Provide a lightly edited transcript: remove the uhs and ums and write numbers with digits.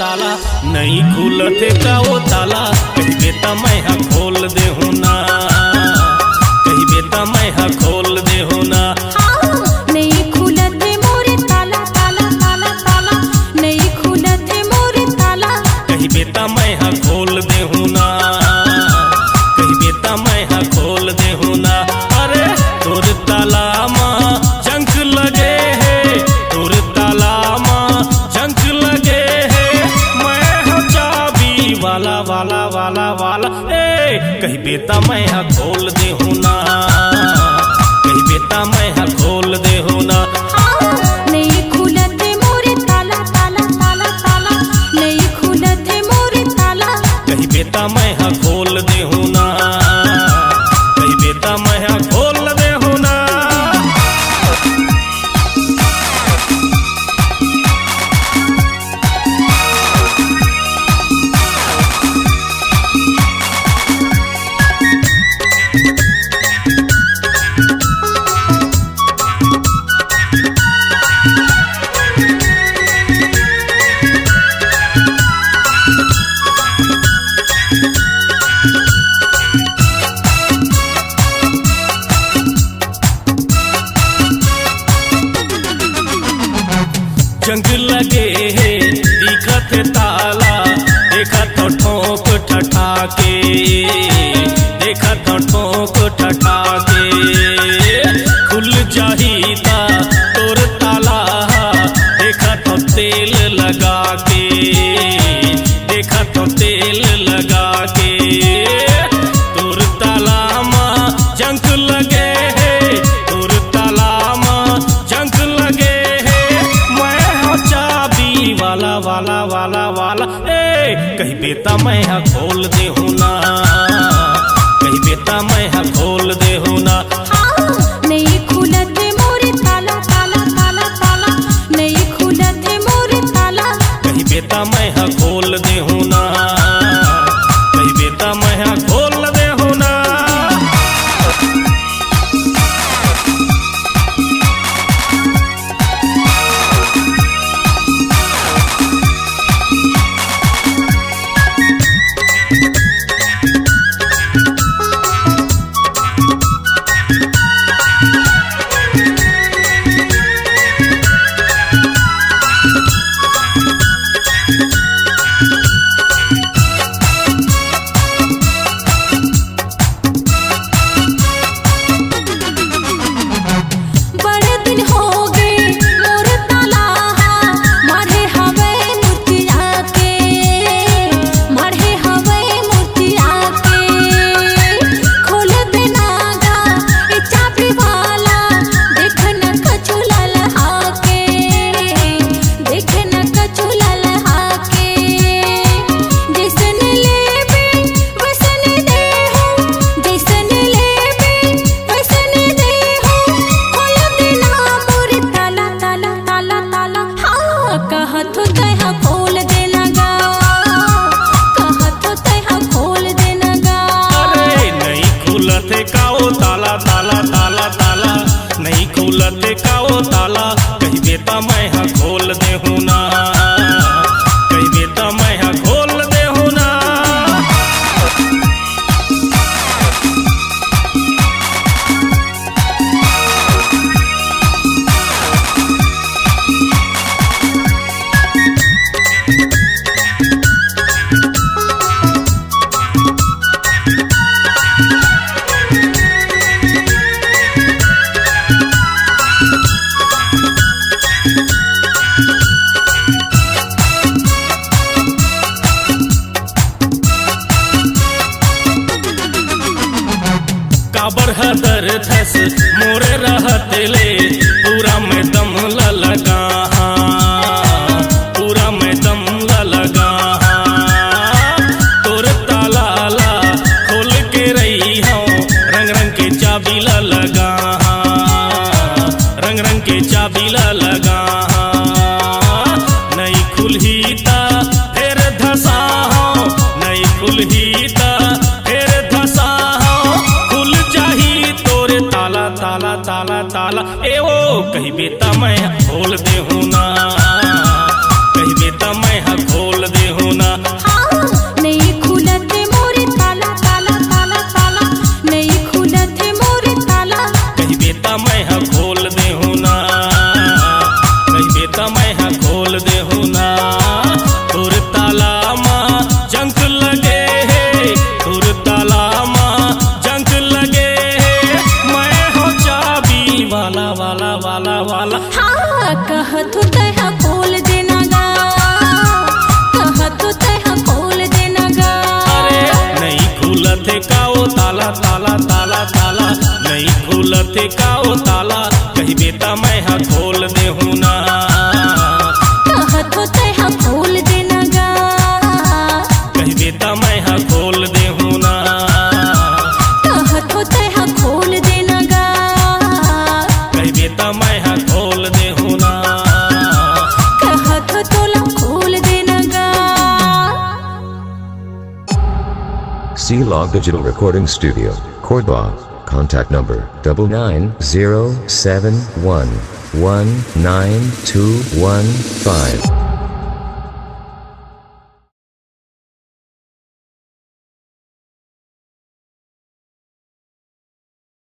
ताला नहीं खुलत का वो ताला कहिबे त मैं हा खोल दे हूँ ना कहिबे त मैं हा खोल दे हूँ ना नहीं खुलत मोरे ताला ताला ताला ताला नहीं खुलत मोरे ताला कहिबे त मैं हा खोल दे हूँ ना कहिबे त मैं हा खोल दे हूँ ना। अरे तोर ताला माँ जंक लगे है तोर ताला माँ जंक लगे है मैं हा चाबी वाला वाला वाला वाला ए कहिबे त मैं हा खोल दे हूँ ना कहिबे त मैं हा खोल दे हूँ ना। नहीं खुलत मोरे ताला ताला ताला ताला नहीं खुलत मोरे ताला कहिबे त मैं हा खोल दे हूँ ना कहिबे त मैं हा खोल दे हूँ ना। जंग लगे है दिखत ताला देखा तो ठोक ठठा के देखा तो ठोक ठठा के खुल जाहीता तोर ताला देखा तो तेल लगा के देखा तो तेल लगा के तोर ताला माँ जंग लगे है तोर ताला माँ जंग लगे वाला वाला वाला वाला ए कहिबे त मैं हा खोल दे हूँ ना कहिबे त मैं हा खोल दे हूँ ना। नहीं खुलत मोरे ताला ताला ताला ताला नहीं खुलत मोरे ताला कहिबे त मैं हा खोल दे हूँ ना कहिबे त मैं हा खोल दे हूँ ना। ताला ताला ताला ताला नहीं खुलत का वो ताला कहिबे त मैं हा खोल दे हूँ ना कहिबे त मैं हा खोल दे हूँ ना। काबर हदर थस मोरे रहत ले पूरा में दम लगा पूरा में दम लगा तोर ताला ला खोल के रही हूँ रंग रंग के चाबी लगा रंग रंग के चाबी लगा नहीं खुलही ता फिर धसा हूँ नहीं खुलही ता फिर धसा ताला ताला ताला ए वो कहिबे त मैं खोल दे हूँ ना कहिबे त मैं खोल दे कहत हो तह खोल देना गा, कहत हो तह खोल देना गा। अरे नहीं खुलत का ओ ताला ताला ताला ताला, नहीं खुलत का ओ ताला, कही बेटा मैं हा खोल देहूँ ना। कहत हो तह खोल देना गा, कही बेटा मैं हा खोल देहूँ ना। कहत हो तह खोल देना गा, कही बेटा मैं हा खोल देहूँ ना। कहत हो तोला खोल देना गा। C-Log Digital Recording Studio, Cordoba. Contact number 99071192215.